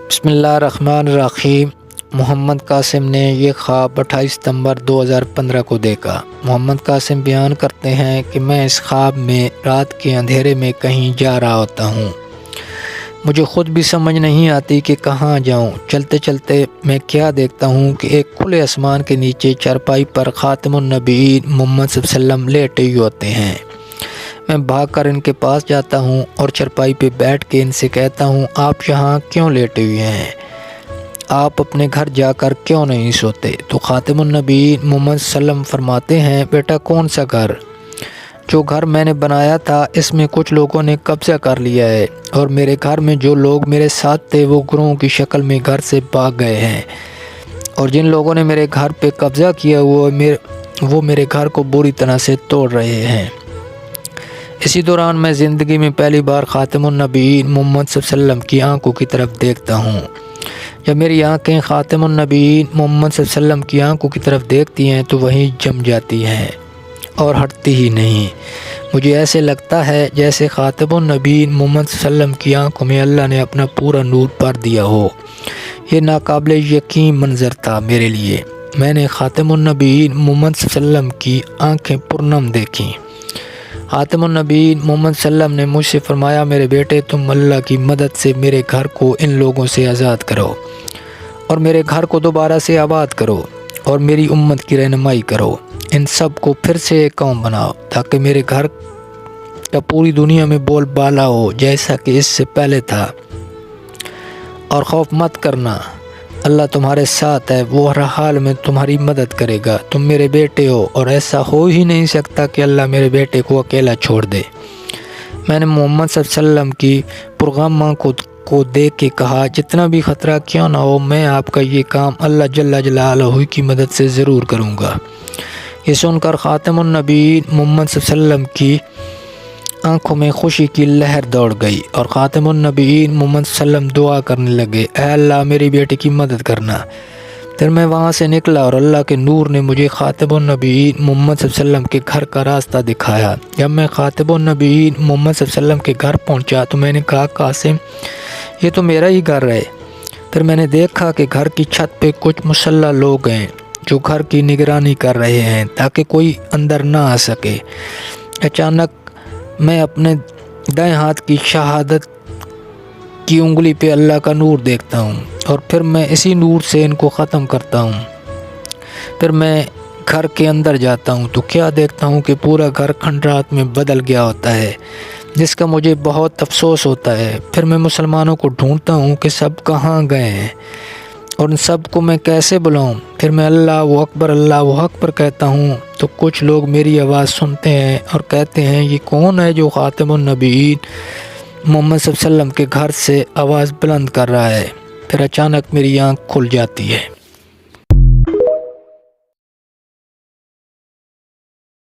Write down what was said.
بسم اللہ الرحمن الرحیم۔ محمد قاسم نے یہ خواب 28 ستمبر 2015 کو دیکھا۔ محمد قاسم بیان کرتے ہیں کہ میں اس خواب میں رات کے اندھیرے میں کہیں جا رہا ہوتا ہوں۔ مجھے خود بھی سمجھ نہیں آتی کہ کہاں جاؤں۔ چلتے چلتے میں کیا دیکھتا ہوں کہ ایک کھلے آسمان کے نیچے چارپائی پر خاتم النبیین محمد صلی اللہ علیہ وسلم لیٹے ہوئے ہوتے ہیں۔ میں بھاگ کر ان کے پاس جاتا ہوں اور چارپائی پہ بیٹھ کے ان سے کہتا ہوں، آپ یہاں کیوں لیٹے ہوئے ہیں؟ آپ اپنے گھر جا کر کیوں نہیں سوتے؟ تو خاتم النبیین محمد صلی اللہ علیہ وسلم فرماتے ہیں، بیٹا کون سا گھر؟ جو گھر میں نے بنایا تھا اس میں کچھ لوگوں نے قبضہ کر لیا ہے، اور میرے گھر میں جو لوگ میرے ساتھ تھے وہ گروہ کی شکل میں گھر سے بھاگ گئے ہیں، اور جن لوگوں نے میرے گھر پہ قبضہ کیا وہ میرے گھر کو بری طرح سے توڑ رہے ہیں۔ اسی دوران میں زندگی میں پہلی بار خاتم النبیین محمد صلی اللہ علیہ وسلم کی آنکھوں کی طرف دیکھتا ہوں۔ جب میری آنکھیں خاتم النبیین محمد صلی اللہ علیہ وسلم کی آنکھوں کی طرف دیکھتی ہیں تو وہیں جم جاتی ہیں اور ہٹتی ہی نہیں۔ مجھے ایسے لگتا ہے جیسے خاتم النبیین محمد صلی اللہ علیہ وسلم کی آنکھوں میں اللہ نے اپنا پورا نور بھر دیا ہو۔ یہ ناقابل یقین منظر تھا میرے لیے۔ میں نے خاتم النبیین محمد صلی اللہ علیہ وسلم کی آنکھیں پرنم دیکھیں۔ خاتم النبیین محمد صلی اللہ علیہ وسلم نے مجھ سے فرمایا، میرے بیٹے تم اللہ کی مدد سے میرے گھر کو ان لوگوں سے آزاد کرو، اور میرے گھر کو دوبارہ سے آباد کرو، اور میری امت کی رہنمائی کرو۔ ان سب کو پھر سے ایک قوم بناؤ تاکہ میرے گھر کا پوری دنیا میں بول بالا ہو جیسا کہ اس سے پہلے تھا، اور خوف مت کرنا، اللہ تمہارے ساتھ ہے، وہ ہر حال میں تمہاری مدد کرے گا۔ تم میرے بیٹے ہو اور ایسا ہو ہی نہیں سکتا کہ اللہ میرے بیٹے کو اکیلا چھوڑ دے۔ میں نے محمد صلی اللہ علیہ وسلم کی پرغم کو دیکھ کے کہا، جتنا بھی خطرہ کیوں نہ ہو میں آپ کا یہ کام اللہ جل جلالہ کی مدد سے ضرور کروں گا۔ یہ سن کر خاتم النبیین محمد صلی اللہ علیہ وسلم کی آنکھوں میں خوشی کی لہر دوڑ گئی، اور خاتم النبیین محمد صلی اللہ علیہ وسلم دعا کرنے لگے، اے اللہ میری بیٹے کی مدد کرنا۔ پھر میں وہاں سے نکلا اور اللہ کے نور نے مجھے خاتم النبیین محمد صلی اللہ علیہ وسلم کے گھر کا راستہ دکھایا۔ جب میں خاتم النبیین محمد صلی اللہ علیہ وسلم کے گھر پہنچا تو میں نے کہا، قاسم یہ تو میرا ہی گھر ہے۔ پھر میں نے دیکھا کہ گھر کی چھت پہ کچھ مسلح لوگ ہیں جو گھر کی نگرانی کر رہے ہیں تاکہ کوئی اندر نہ آ سکے۔ اچانک میں اپنے دائیں ہاتھ کی شہادت کی انگلی پہ اللہ کا نور دیکھتا ہوں، اور پھر میں اسی نور سے ان کو ختم کرتا ہوں۔ پھر میں گھر کے اندر جاتا ہوں تو کیا دیکھتا ہوں کہ پورا گھر کھنڈرات میں بدل گیا ہوتا ہے، جس کا مجھے بہت افسوس ہوتا ہے۔ پھر میں مسلمانوں کو ڈھونڈتا ہوں کہ سب کہاں گئے ہیں اور ان سب کو میں کیسے بلاؤں۔ پھر میں اللہ اکبر کہتا ہوں تو کچھ لوگ میری آواز سنتے ہیں اور کہتے ہیں، یہ کون ہے جو خاتم النبیین محمد صلی اللہ علیہ وسلم کے گھر سے آواز بلند کر رہا ہے؟ پھر اچانک میری آنکھ کھل جاتی ہے۔